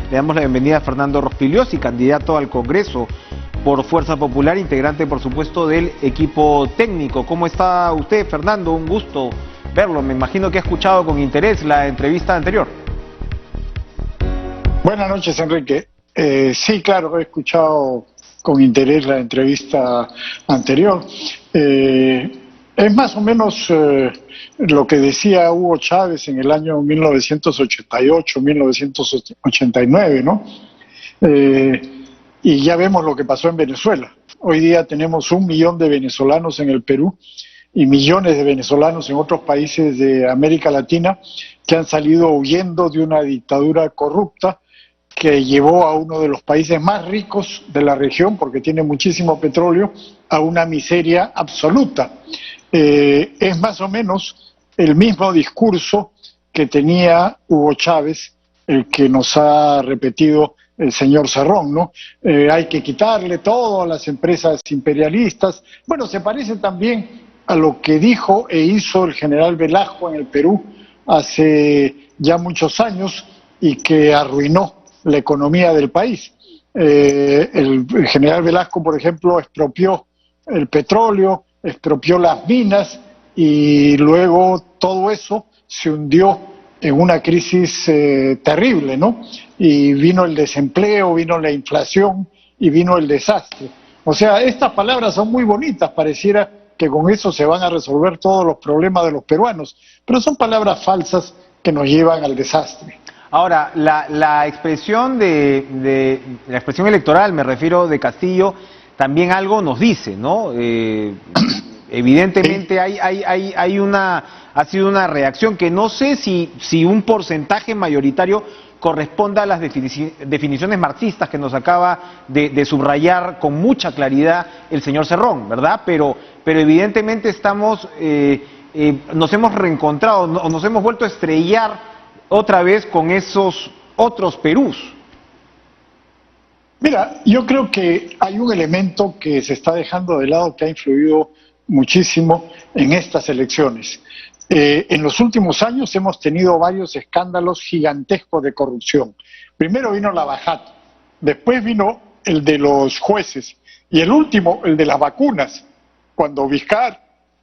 Le damos la bienvenida a Fernando Rospigliosi, candidato al Congreso por Fuerza Popular, integrante, por supuesto, del equipo técnico. ¿Cómo está usted, Fernando? Un gusto verlo. Me imagino que ha escuchado con interés la entrevista anterior. Buenas noches, Enrique. Sí, claro, he escuchado con interés la entrevista anterior. Es más o menos lo que decía Hugo Chávez en el año 1988, 1989, ¿no? Y ya vemos lo que pasó en Venezuela. Hoy día tenemos 1 millón de venezolanos en el Perú y millones de venezolanos en otros países de América Latina que han salido huyendo de una dictadura corrupta que llevó a uno de los países más ricos de la región, porque tiene muchísimo petróleo, a una miseria absoluta. Es más o menos el mismo discurso que tenía Hugo Chávez, el que nos ha repetido el señor Cerrón, ¿no? Hay que quitarle todo a las empresas imperialistas. Bueno, se parece también a lo que dijo e hizo el general Velasco en el Perú hace ya muchos años y que arruinó la economía del país. El general Velasco, por ejemplo, expropió el petróleo, expropió las minas y luego todo eso se hundió en una crisis terrible, ¿no? Y vino el desempleo, vino la inflación y vino el desastre. O sea, estas palabras son muy bonitas, pareciera que con eso se van a resolver todos los problemas de los peruanos, pero son palabras falsas que nos llevan al desastre. Ahora, la expresión la expresión electoral, me refiero, de Castillo, también algo nos dice, ¿no? Evidentemente ha sido una reacción que no sé si un porcentaje mayoritario corresponda a las definiciones marxistas que nos acaba de subrayar con mucha claridad el señor Cerrón, ¿verdad? Pero evidentemente nos hemos reencontrado, nos hemos vuelto a estrellar otra vez con esos otros Perús. Mira, yo creo que hay un elemento que se está dejando de lado que ha influido muchísimo en estas elecciones. En los últimos años hemos tenido varios escándalos gigantescos de corrupción. Primero vino Lavajato, después vino el de los jueces y el último, el de las vacunas, cuando Vizcarra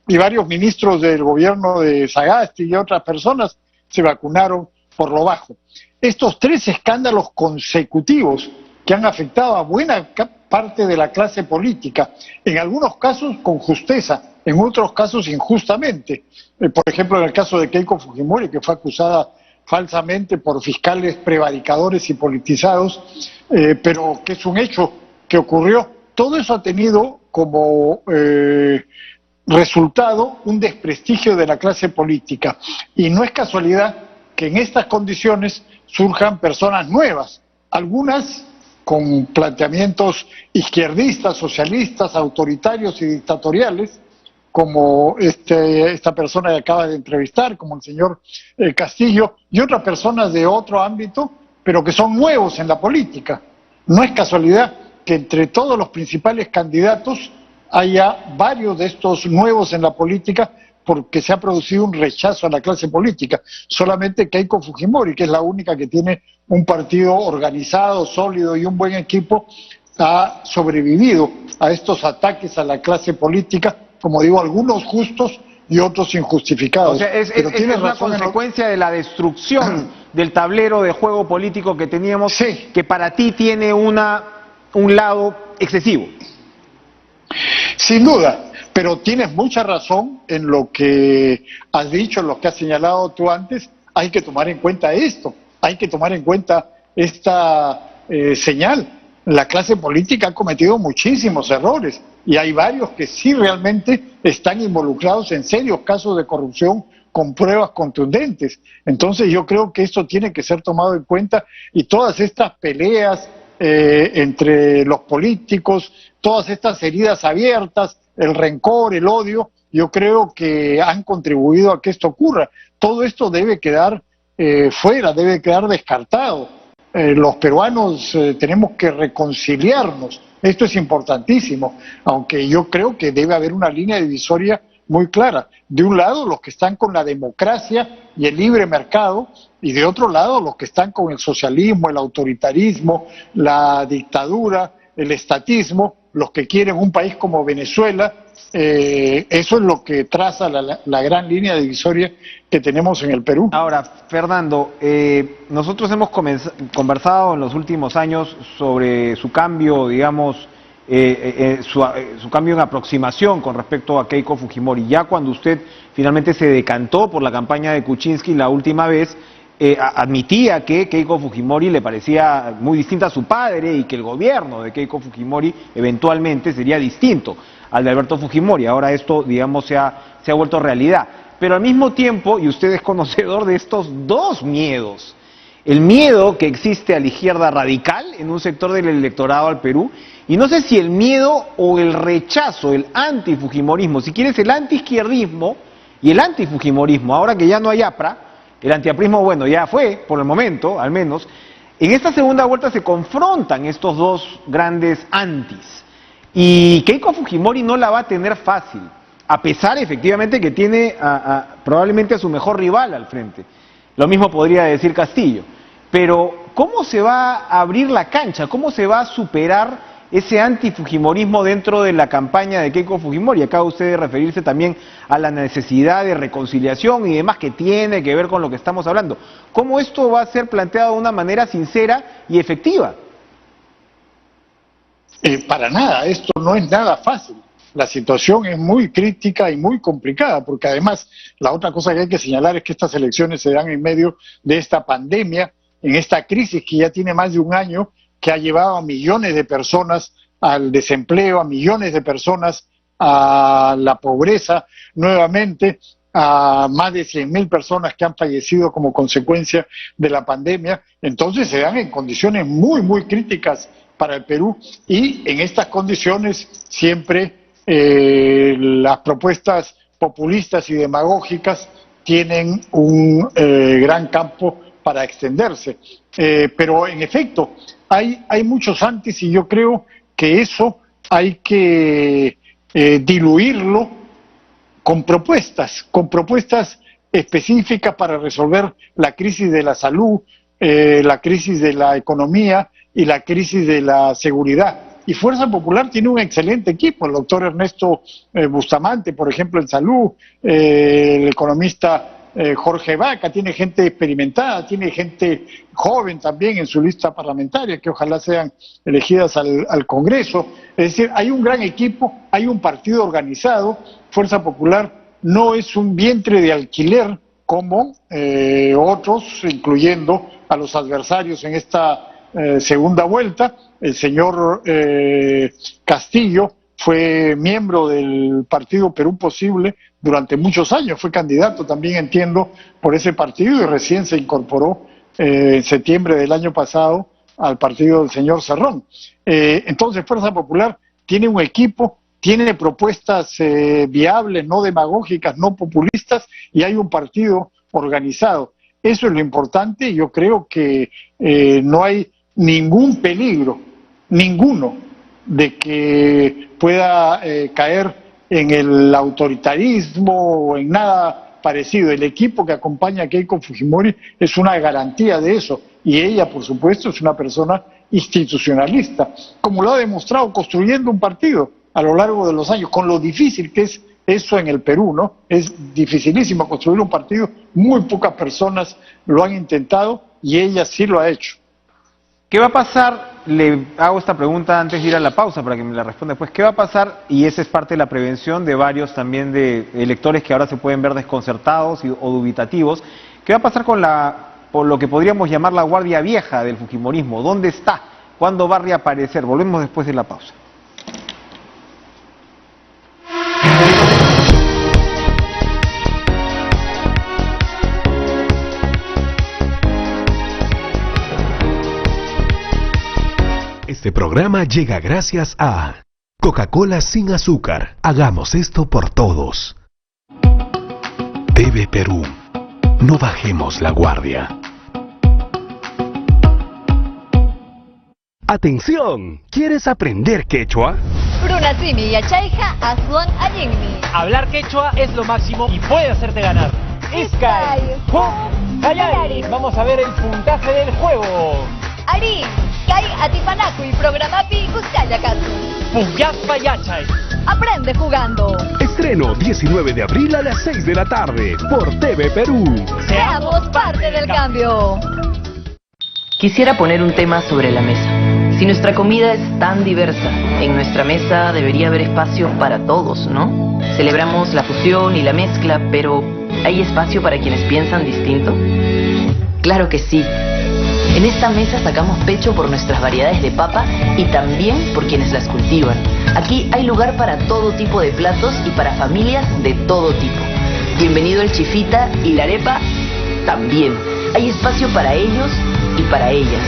y varios ministros del gobierno de Sagasti y otras personas se vacunaron por lo bajo. Estos 3 escándalos consecutivos que han afectado a buena parte de la clase política, en algunos casos con justeza, en otros casos injustamente. Por ejemplo, en el caso de Keiko Fujimori, que fue acusada falsamente por fiscales prevaricadores y politizados, pero que es un hecho que ocurrió. Todo eso ha tenido como resultado un desprestigio de la clase política. Y no es casualidad que en estas condiciones surjan personas nuevas, algunas con planteamientos izquierdistas, socialistas, autoritarios y dictatoriales, como esta persona que acaba de entrevistar, como el señor Castillo, y otras personas de otro ámbito, pero que son nuevos en la política. No es casualidad que entre todos los principales candidatos haya varios de estos nuevos en la política, porque se ha producido un rechazo a la clase política. Solamente Keiko Fujimori, que es la única que tiene un partido organizado, sólido y un buen equipo, ha sobrevivido a estos ataques a la clase política, como digo, algunos justos y otros injustificados. O sea, es una consecuencia de la destrucción del tablero de juego político que teníamos, sí, que para ti tiene un lado excesivo. Sin duda, pero tienes mucha razón en lo que has dicho, en lo que has señalado tú antes. Hay que tomar en cuenta esto, hay que tomar en cuenta esta señal. La clase política ha cometido muchísimos errores y hay varios que sí realmente están involucrados en serios casos de corrupción con pruebas contundentes. Entonces yo creo que esto tiene que ser tomado en cuenta y todas estas peleas entre los políticos, todas estas heridas abiertas, el rencor, el odio, yo creo que han contribuido a que esto ocurra. Todo esto debe quedar fuera, debe quedar descartado. Los peruanos tenemos que reconciliarnos, esto es importantísimo, aunque yo creo que debe haber una línea divisoria muy clara. De un lado, los que están con la democracia y el libre mercado, y de otro lado, los que están con el socialismo, el autoritarismo, la dictadura, el estatismo, los que quieren un país como Venezuela. Eso es lo que traza la gran línea divisoria que tenemos en el Perú. Ahora, Fernando, nosotros hemos conversado en los últimos años sobre su cambio, digamos, su cambio en aproximación con respecto a Keiko Fujimori. Ya cuando usted finalmente se decantó por la campaña de Kuczynski la última vez, admitía que Keiko Fujimori le parecía muy distinta a su padre y que el gobierno de Keiko Fujimori eventualmente sería distinto al de Alberto Fujimori. Ahora esto, digamos, se ha vuelto realidad. Pero al mismo tiempo, y usted es conocedor de estos dos miedos, el miedo que existe a la izquierda radical en un sector del electorado al Perú, y no sé si el miedo o el rechazo, el antifujimorismo, si quieres el antiizquierdismo y el antifujimorismo, ahora que ya no hay APRA, el antiaprismo, bueno, ya fue, por el momento, al menos, en esta segunda vuelta se confrontan estos dos grandes antis. Y Keiko Fujimori no la va a tener fácil, a pesar efectivamente que tiene probablemente a su mejor rival al frente. Lo mismo podría decir Castillo. Pero, ¿cómo se va a abrir la cancha? ¿Cómo se va a superar ese antifujimorismo dentro de la campaña de Keiko Fujimori? Acaba usted de referirse también a la necesidad de reconciliación y demás que tiene que ver con lo que estamos hablando. ¿Cómo esto va a ser planteado de una manera sincera y efectiva? Para nada, esto no es nada fácil. La situación es muy crítica y muy complicada, porque además la otra cosa que hay que señalar es que estas elecciones se dan en medio de esta pandemia, en esta crisis que ya tiene más de un año, que ha llevado a millones de personas al desempleo, a millones de personas a la pobreza nuevamente, a más de 100.000 personas que han fallecido como consecuencia de la pandemia. Entonces se dan en condiciones muy, muy críticas para el Perú, y en estas condiciones siempre las propuestas populistas y demagógicas tienen un gran campo para extenderse. Pero en efecto, hay muchos antes, y yo creo que eso hay que diluirlo con propuestas específicas para resolver la crisis de la salud, la crisis de la economía y la crisis de la seguridad. Y Fuerza Popular tiene un excelente equipo, el doctor Ernesto Bustamante, por ejemplo, en salud, el economista Jorge Vaca, tiene gente experimentada, tiene gente joven también en su lista parlamentaria, que ojalá sean elegidas al Congreso. Es decir, hay un gran equipo, hay un partido organizado. Fuerza Popular no es un vientre de alquiler como otros, incluyendo a los adversarios en esta segunda vuelta. El señor Castillo fue miembro del partido Perú Posible durante muchos años, fue candidato también, entiendo, por ese partido, y recién se incorporó en septiembre del año pasado al partido del señor Cerrón. Entonces Fuerza Popular tiene un equipo, tiene propuestas viables, no demagógicas, no populistas, y hay un partido organizado. Eso es lo importante, y yo creo que no hay ningún peligro, ninguno, de que pueda caer en el autoritarismo o en nada parecido. El equipo que acompaña a Keiko Fujimori es una garantía de eso, y ella, por supuesto, es una persona institucionalista, como lo ha demostrado construyendo un partido a lo largo de los años, con lo difícil que es eso en el Perú, ¿no? Es dificilísimo construir un partido, muy pocas personas lo han intentado y ella sí lo ha hecho. ¿Qué va a pasar? Le hago esta pregunta antes de ir a la pausa para que me la responda después. ¿Qué va a pasar? Y esa es parte de la prevención de varios también de electores que ahora se pueden ver desconcertados o dubitativos. ¿Qué va a pasar con por lo que podríamos llamar la guardia vieja del fujimorismo? ¿Dónde está? ¿Cuándo va a reaparecer? Volvemos después de la pausa. Este programa llega gracias a Coca-Cola sin azúcar. Hagamos esto por todos. TV Perú. No bajemos la guardia. ¡Atención! ¿Quieres aprender quechua? Runasimi y Achaiha Aswan Ayingni. Hablar quechua es lo máximo y puede hacerte ganar. Iskay, Kayari. Vamos a ver el puntaje del juego. Ari, Kai Atipanaku y Programapi Kuskayakasu. Puyaspa Yachay. Aprende jugando. Estreno 19 de abril a las 6 de la tarde por TV Perú. Seamos parte del cambio. Quisiera poner un tema sobre la mesa. Si nuestra comida es tan diversa, en nuestra mesa debería haber espacio para todos, ¿no? Celebramos la fusión y la mezcla, pero ¿hay espacio para quienes piensan distinto? Claro que sí. En esta mesa sacamos pecho por nuestras variedades de papa y también por quienes las cultivan. Aquí hay lugar para todo tipo de platos y para familias de todo tipo. Bienvenido el chifita y la arepa también. Hay espacio para ellos y para ellas,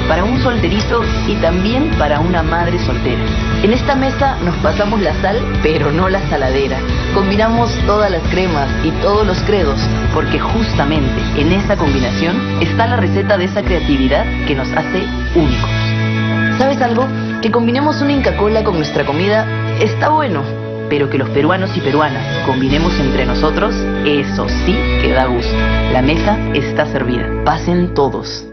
para un solterito y también para una madre soltera. En esta mesa nos pasamos la sal, pero no la saladera. Combinamos todas las cremas y todos los credos, porque justamente en esa combinación está la receta de esa creatividad que nos hace únicos. ¿Sabes algo? Que combinemos una Inca Kola con nuestra comida está bueno, pero que los peruanos y peruanas combinemos entre nosotros, eso sí que da gusto. La mesa está servida. Pasen todos.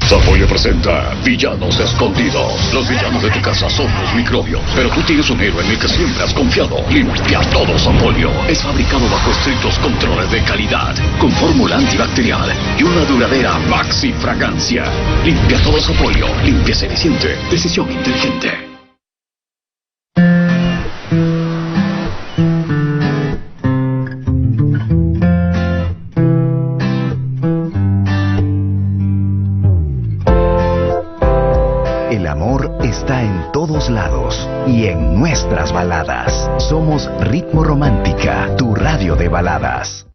Sapolio presenta Villanos Escondidos. Los villanos de tu casa son los microbios, pero tú tienes un héroe en el que siempre has confiado. Limpia todo Sapolio. Es fabricado bajo estrictos controles de calidad, con fórmula antibacterial y una duradera maxi fragancia. Limpia todo Sapolio. Limpieza eficiente. Decisión inteligente. Está en todos lados y en nuestras baladas. Somos Ritmo Romántica, tu radio de baladas.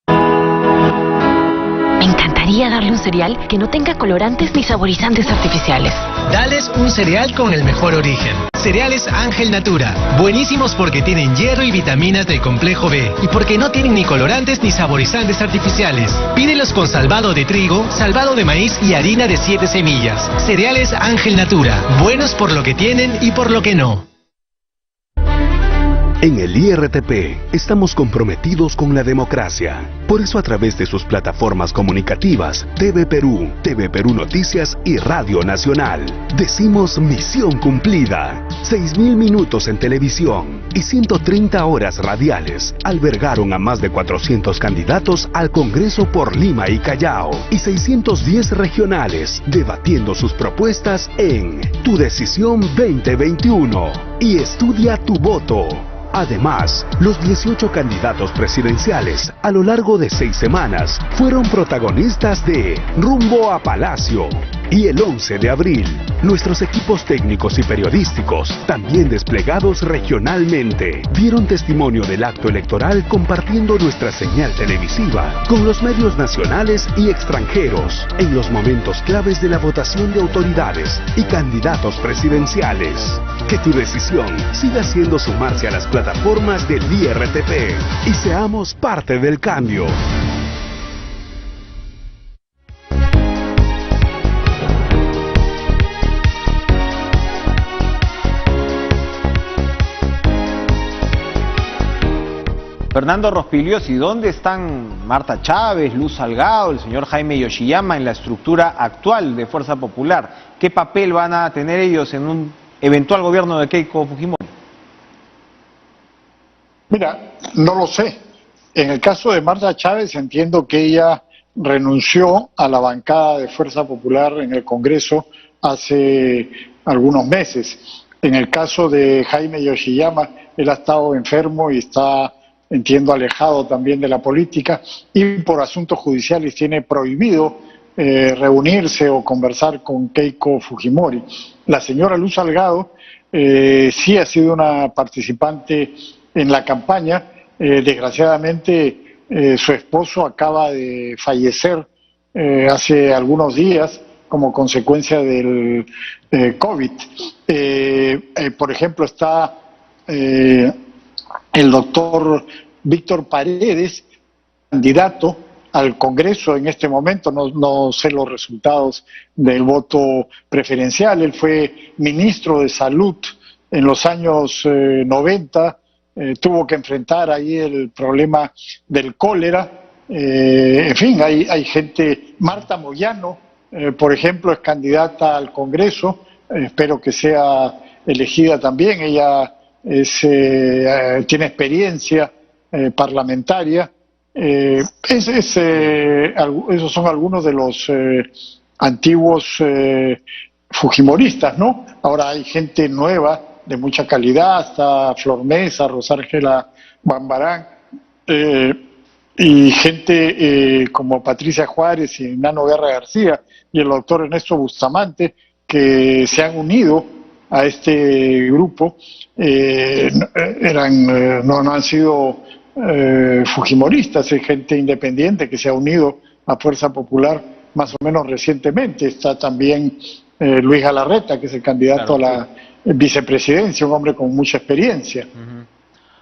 Me encantaría darle un cereal que no tenga colorantes ni saborizantes artificiales. Dales un cereal con el mejor origen. Cereales Ángel Natura. Buenísimos porque tienen hierro y vitaminas del complejo B. Y porque no tienen ni colorantes ni saborizantes artificiales. Pídelos con salvado de trigo, salvado de maíz y harina de 7 semillas. Cereales Ángel Natura. Buenos por lo que tienen y por lo que no. En el IRTP estamos comprometidos con la democracia. Por eso a través de sus plataformas comunicativas, TV Perú Noticias y Radio Nacional, decimos misión cumplida. 6.000 minutos en televisión y 130 horas radiales albergaron a más de 400 candidatos al Congreso por Lima y Callao y 610 regionales debatiendo sus propuestas en Tu Decisión 2021 y Estudia tu Voto. Además, los 18 candidatos presidenciales a lo largo de 6 semanas fueron protagonistas de Rumbo a Palacio. Y el 11 de abril, nuestros equipos técnicos y periodísticos, también desplegados regionalmente, dieron testimonio del acto electoral compartiendo nuestra señal televisiva con los medios nacionales y extranjeros en los momentos claves de la votación de autoridades y candidatos presidenciales. Que tu decisión siga siendo sumarse a las plataformas del IRTP y seamos parte del cambio. Fernando Rospigliosi, ¿dónde están Marta Chávez, Luz Salgado, el señor Jaime Yoshiyama en la estructura actual de Fuerza Popular? ¿Qué papel van a tener ellos en un eventual gobierno de Keiko Fujimori? Mira, no lo sé. En el caso de Marta Chávez entiendo que ella renunció a la bancada de Fuerza Popular en el Congreso hace algunos meses. En el caso de Jaime Yoshiyama, él ha estado enfermo y está, entiendo, alejado también de la política y por asuntos judiciales tiene prohibido reunirse o conversar con Keiko Fujimori. La señora Luz Salgado sí ha sido una participante en la campaña. Desgraciadamente su esposo acaba de fallecer hace algunos días como consecuencia del COVID. Por ejemplo, está el doctor Víctor Paredes, candidato al Congreso en este momento. No sé los resultados del voto preferencial. Él fue ministro de Salud en los años 90 tuvo que enfrentar ahí el problema del cólera. En fin, hay gente, Marta Moyano, por ejemplo, es candidata al Congreso, espero que sea elegida también, ella tiene experiencia parlamentaria. Esos son algunos de los antiguos fujimoristas, ¿no? Ahora hay gente nueva, de mucha calidad, está Flor Mesa, Rosángela Bambarán, y gente como Patricia Juárez y Nano Guerra García y el doctor Ernesto Bustamante, que se han unido a este grupo. No han sido fujimoristas, es gente independiente que se ha unido a Fuerza Popular más o menos recientemente. Está también Luis Galarreta, que es el candidato a la vicepresidencia, un hombre con mucha experiencia.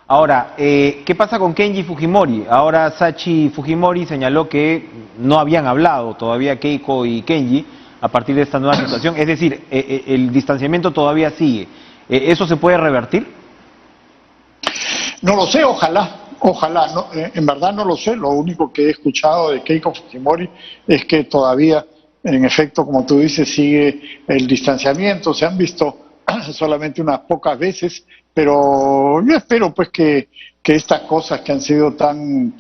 Ahora, ¿qué pasa con Kenji Fujimori? Ahora Sachi Fujimori señaló que no habían hablado todavía Keiko y Kenji a partir de esta nueva situación, es decir, el distanciamiento todavía sigue. ¿Eso se puede revertir? No lo sé, ojalá, no, en verdad no lo sé. Lo único que he escuchado de Keiko Fujimori es que todavía, en efecto, como tú dices, sigue el distanciamiento. Se han visto solamente unas pocas veces, pero yo espero pues que estas cosas que han sido tan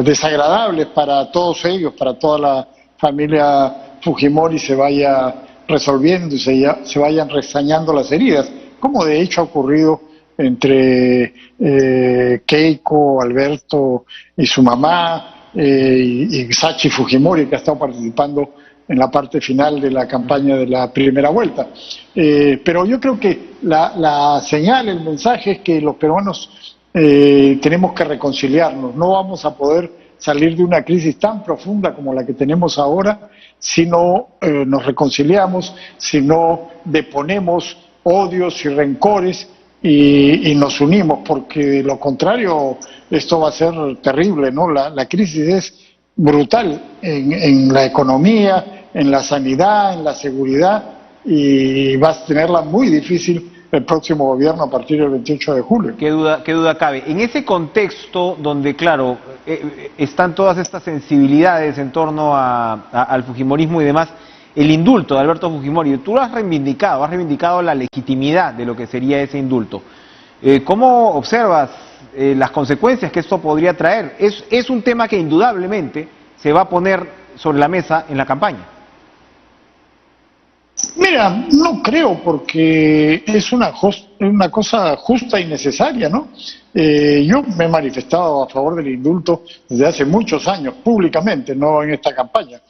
desagradables para todos ellos, para toda la familia Fujimori, se vaya resolviendo y se vayan restañando las heridas, como de hecho ha ocurrido entre Keiko, Alberto y su mamá, y Sachi Fujimori, que ha estado participando en la parte final de la campaña de la primera vuelta. Pero yo creo que la señal, el mensaje es que los peruanos tenemos que reconciliarnos. No vamos a poder salir de una crisis tan profunda como la que tenemos ahora si no nos reconciliamos, si no deponemos odios y rencores y nos unimos, porque de lo contrario esto va a ser terrible, ¿no? La crisis es brutal en la economía, en la sanidad, en la seguridad, y vas a tenerla muy difícil el próximo gobierno a partir del 28 de julio. Qué duda cabe. En ese contexto donde, claro, están todas estas sensibilidades en torno al fujimorismo y demás, el indulto de Alberto Fujimori, tú lo has reivindicado la legitimidad de lo que sería ese indulto. ¿Cómo observas las consecuencias que esto podría traer? Es un tema que indudablemente se va a poner sobre la mesa en la campaña. Mira, no creo, porque es una cosa justa y necesaria, ¿no? Yo me he manifestado a favor del indulto desde hace muchos años, públicamente, no en esta campaña.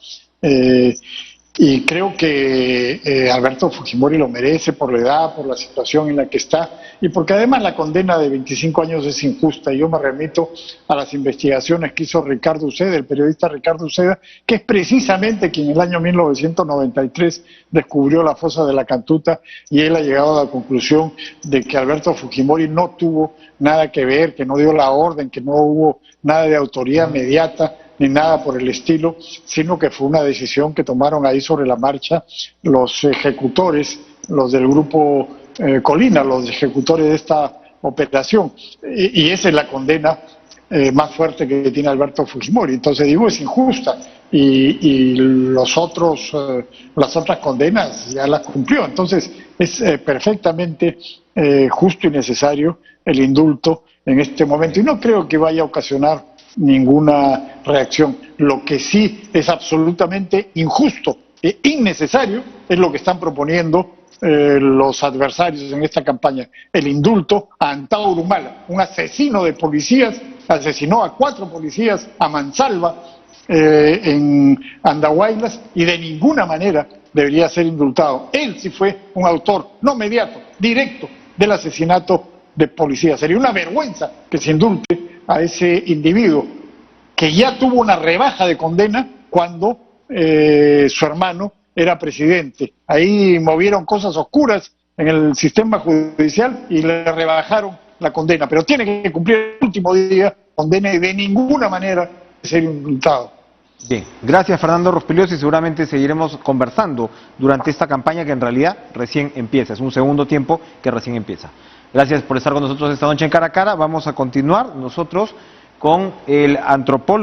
Y creo que Alberto Fujimori lo merece por la edad, por la situación en la que está, y porque además la condena de 25 años es injusta. Y yo me remito a las investigaciones que hizo Ricardo Uceda, el periodista Ricardo Uceda, que es precisamente quien en el año 1993 descubrió la fosa de la Cantuta, y él ha llegado a la conclusión de que Alberto Fujimori no tuvo nada que ver, que no dio la orden, que no hubo nada de autoría inmediata ni nada por el estilo, sino que fue una decisión que tomaron ahí sobre la marcha los ejecutores, los del grupo Colina, los ejecutores de esta operación, y esa es la condena más fuerte que tiene Alberto Fujimori. Entonces digo, es injusta, y las otras condenas ya las cumplió. Entonces es perfectamente justo y necesario el indulto en este momento, y no creo que vaya a ocasionar ninguna reacción. Lo que sí es absolutamente injusto e innecesario es lo que están proponiendo los adversarios en esta campaña: el indulto a Antauro Humala, un asesino de policías, asesinó a 4 policías a mansalva en Andahuaylas, y de ninguna manera debería ser indultado. Él sí fue un autor, no mediato, directo, del asesinato de policías. Sería una vergüenza que se indulte a ese individuo, que ya tuvo una rebaja de condena cuando su hermano era presidente. Ahí movieron cosas oscuras en el sistema judicial y le rebajaron la condena, pero tiene que cumplir el último día condena, y de ninguna manera ser indultado. Bien, gracias Fernando Rospigliosi, y seguramente seguiremos conversando durante esta campaña que en realidad recién empieza, es un segundo tiempo que recién empieza. Gracias por estar con nosotros esta noche en Cara a Cara. Vamos a continuar nosotros con el antropólogo